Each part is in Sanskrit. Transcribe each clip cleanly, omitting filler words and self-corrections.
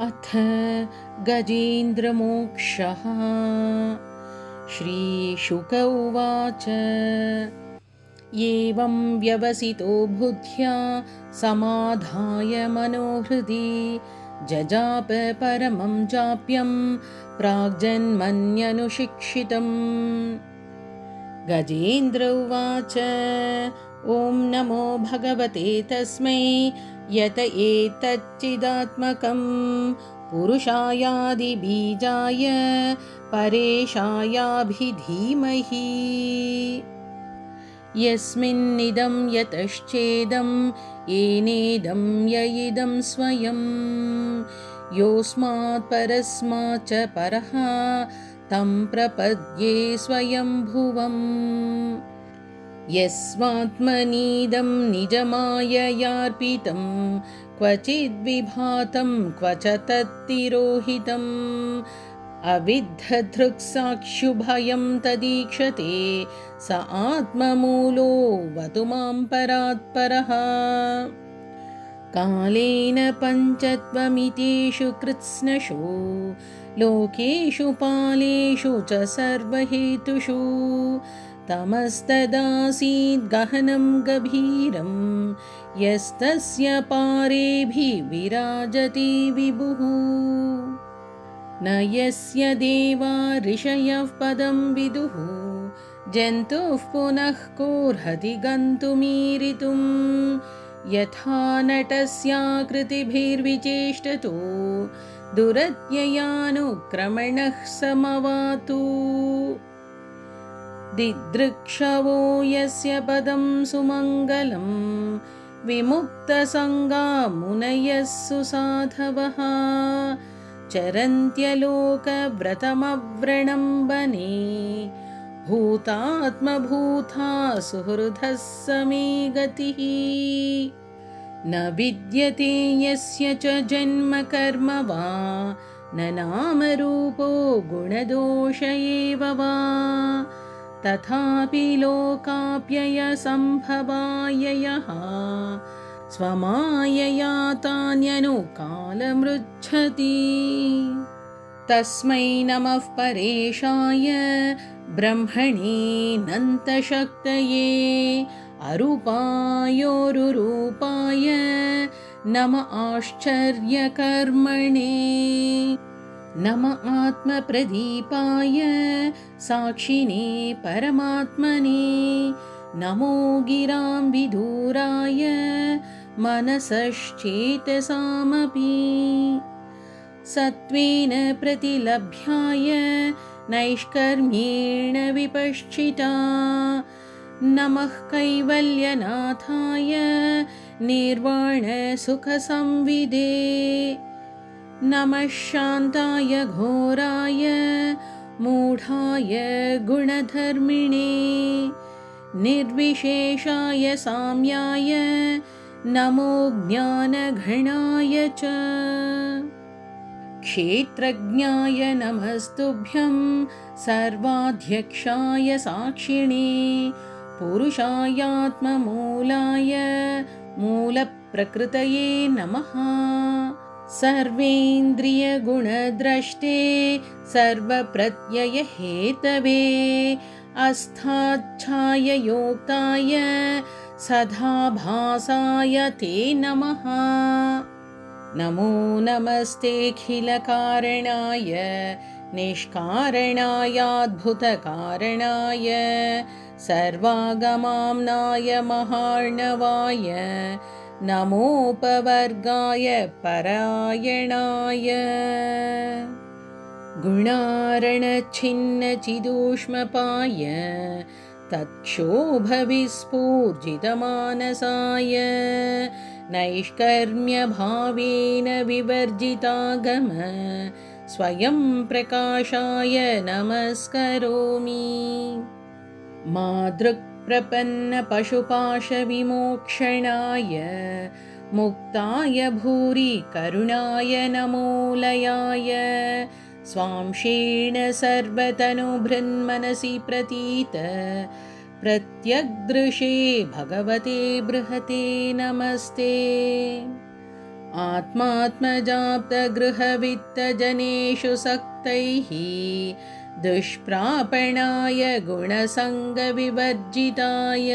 अथ गजेन्द्रमोक्षः। श्रीशुक उवाच। एवं व्यवसितो बुद्ध्या समाधाय मनोहृदि जजाप परमं जाप्यं प्राग्जन्मन्यनुशिक्षितम्। गजेन्द्र उवाच। ॐ नमो भगवते तस्मै यत एतच्चिदात्मकं पुरुषायादिबीजाय परेशायाभिधीमहि। यस्मिन्निदं यतश्चेदं येनेदं य इदं स्वयं योऽस्मात् परस्माच्च परः तं प्रपद्ये स्वयंभुवम्। यस्वात्मनीदं निजमाययार्पितं क्वचिद्विभातं क्व च तत्तिरोहितम् अविद्धदृक्साक्षुभयं तदीक्षते स आत्ममूलो वतु मां परात्परः। कालेन पञ्चत्वमितेषु कृत्स्नषु लोकेषु पालेषु च सर्वहेतुषु तमस्तदासीद् गहनं गभीरं यस्तस्य पारेभिर्विराजति विभुः। न यस्य देवा ऋषयः पदं विदुः जन्तुः पुनः कोऽर्हति गन्तुमीरितुं यथा नटस्याकृतिभिर्विचेष्टतो दुरत्ययानुक्रमणः समवातु। दिदृक्षवो यस्य पदं सुमङ्गलं विमुक्तसङ्गा मुनयः सुसाधवः चरन्त्यलोकव्रतमव्रणम्बने भूतात्मभूता सुहृदः समे गतिः। न विद्यते यस्य च जन्म कर्म वा न नामरूपो गुणदोष एव वा तथापि लोकाप्ययसम्भवाय यः स्वमायया तान्यनुकालमृच्छति। तस्मै नमः परेशाय ब्रह्मणेऽनन्तशक्तये अरूपायोरुरूपाय नम आश्चर्यकर्मणे। नम आत्मप्रदीपाय साक्षिणे परमात्मने नमो गिरां विदूराय मनसश्चेतसामपि। सत्त्वेन प्रतिलभ्याय नैष्कर्म्येण विपश्चिता नमः कैवल्यनाथाय निर्वाणसुखसंविदे। नमः शान्ताय घोराय मूढाय गुणधर्मिणे निर्विशेषाय साम्याय नमो ज्ञानघणाय च। क्षेत्रज्ञाय नमस्तुभ्यं सर्वाध्यक्षाय साक्षिणे पुरुषायात्ममूलाय मूलप्रकृतये नमः। सर्वेन्द्रियगुणद्रष्टे सर्वप्रत्ययहेतवे अस्थाच्छाययोक्ताय सदाभासाय ते नमः। नमो नमस्तेऽखिलकारणाय निष्कारणायाद्भुतकारणाय सर्वागमाम्नाय महार्णवाय नमोपवर्गाय परायणाय। गुणारणच्छिन्नचिदूष्मपाय तत्क्षोभविस्फूर्जितमानसाय नैष्कर्म्यभावेन विवर्जितागम स्वयं प्रकाशाय नमस्करोमि। मादृक्प्रपन्नपशुपाशविमोक्षणाय मुक्ताय भूरि करुणाय नमोलयाय स्वांशेण सर्वतनुभृन्मनसि प्रतीत प्रत्यग्दृशे भगवते बृहते नमस्ते। आत्मात्मजाप्तगृहवित्तजनेषु सक्तैः दुष्प्रापणाय गुणसङ्गविवर्जिताय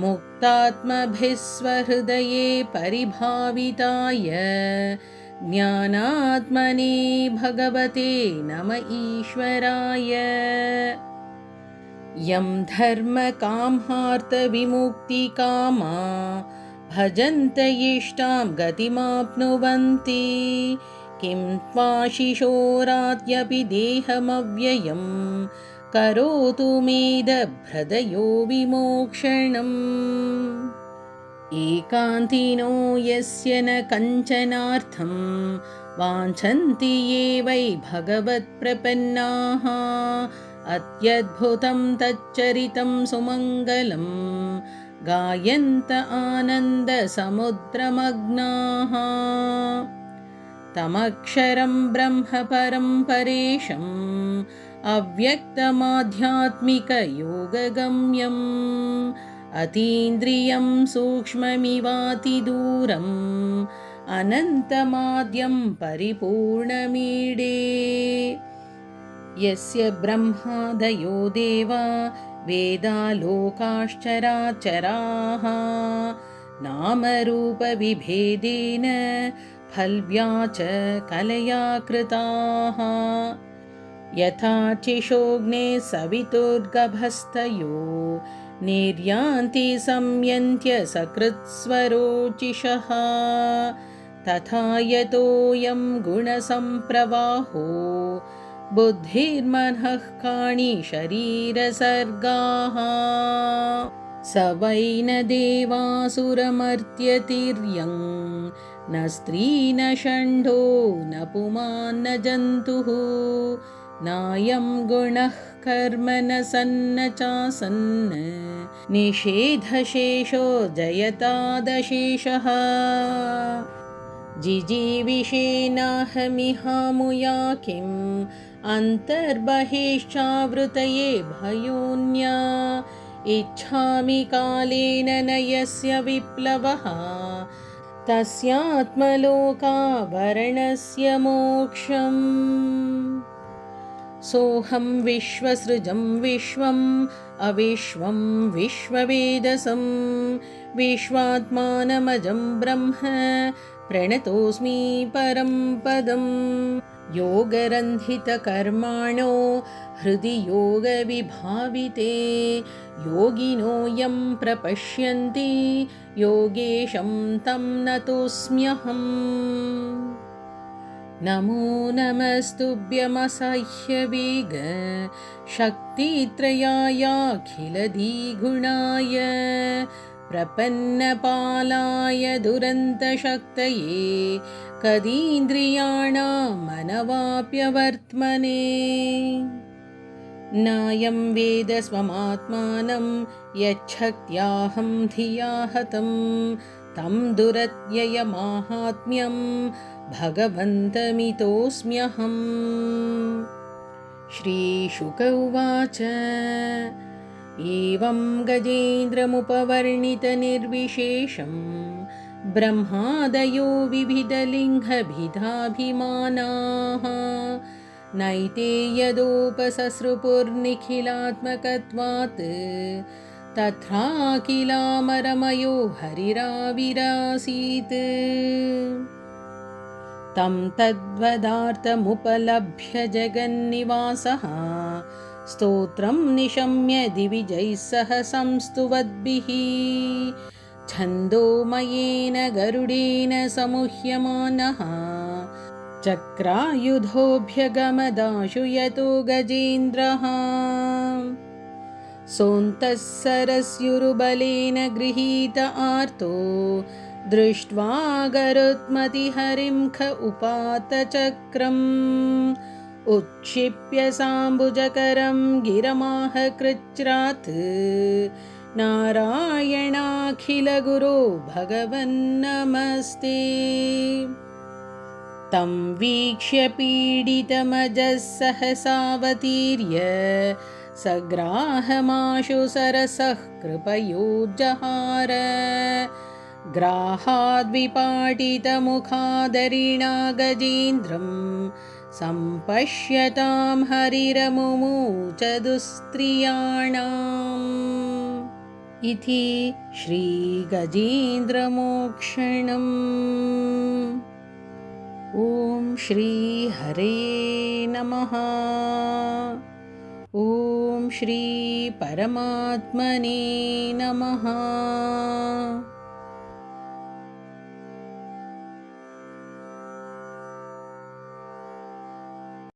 मुक्तात्मभिः स्वहृदये परिभाविताय ज्ञानात्मने भगवते नम ईश्वराय। यं धर्मकामार्तविमुक्तिकामा भजन्त इष्टां गतिमाप्नुवन्ति किं त्वाशिशोरात्यपि देहमव्ययं करोतु मेदभ्रदयो विमोक्षणम्। एकान्तिनो यस्य न कञ्चनार्थं वाञ्छन्ति ये वै भगवत्प्रपन्नाः अत्यद्भुतं तच्चरितं सुमङ्गलं गायन्त आनन्दसमुद्रमग्नाः। तमक्षरं ब्रह्म परं परेशम् अव्यक्तमाध्यात्मिकयोगगम्यम् अतीन्द्रियं सूक्ष्ममिवातिदूरम् अनन्तमाद्यं परिपूर्णमीडे। यस्य ब्रह्मादयो देवा वेदालोकाश्चराचराः नामरूपविभेदेन फल्व्याच कलया कृताः यथा चिशोऽग्ने सवितुर्गभस्तयो निर्यान्ति संयन्त्य सकृत्स्वरोचिषः तथा यतोऽयं गुणसम्प्रवाहो बुद्धिर्मनः काणि शरीरसर्गाः। स वै न देवासुरमर्त्यतिर्यं न स्त्री न षण्ढो न पुमान् न जन्तुः नायं गुणः कर्म न सन्न चासन्न निषेधशेषो जयतादशेषः। जिजीविषेनाहमिहामुया किम् अन्तर्बहिश्चावृतये भयोन्या इच्छामि कालेन न यस्य विप्लवः तस्यात्मलोकावरणस्य मोक्षम्। सोऽहं विश्वसृजं विश्वम् अविश्वं विश्ववेदसं विश्वात्मानमजं ब्रह्म प्रणतोऽस्मि परं पदम्। योगरन्धितकर्माणो हृदि योगविभाविते योगिनो यं प्रपश्यन्ति योगेशं तं नतोऽस्म्यहम्। नमो नमस्तुभ्यमसह्यवेग शक्तित्रयायाखिलधिगुणाय प्रपन्नपालाय दुरन्तशक्तये कदीन्द्रियाणामनवाप्यवर्त्मने। नायं वेद स्वमात्मानं यच्छक्त्याहं धिया हतं तं दुरत्ययमाहात्म्यं भगवन्तमितोऽस्म्यहम्। श्रीशुक उवाच एवं गजेन्द्रमुपवर्णितनिर्विशेषं ब्रह्मादयो विविधलिङ्गभिधाभिमानाः नैते यदोपससृपुर्निखिलात्मकत्वात् तथाखिलामरमयो हरिराविरासीत्। तं तद्वदार्थमुपलभ्य जगन्निवासः स्तोत्रं निशम्य दिविजैः सह संस्तुवद्भिः छन्दोमयेन गरुडेन समुह्यमानः चक्रायुधोऽभ्यगमदाशु यतो गजेन्द्रः। सोऽन्तः सरस्युरुबलेन गृहीत आर्तो दृष्ट्वा गरुत्मतिहरिं ख उपात चक्रम् उत्क्षिप्य साम्बुजकरं गिरमाह कृच्छ्रात् नारायणाखिलगुरो भगवन्नमस्ते। तं वीक्ष्य पीडितमजः सहसावतीर्य सग्राहमाशु सरसः कृपयोज्जहार ग्राहाद्विपाटितमुखादरिणा गजेन्द्रं सम्पश्यतां हरिरमुमुच दुस्त्रियाणाम् इति श्रीगजेन्द्रमोक्षणम्। ॐ श्रीहरे नमः। ॐ श्रीपरमात्मने नमः।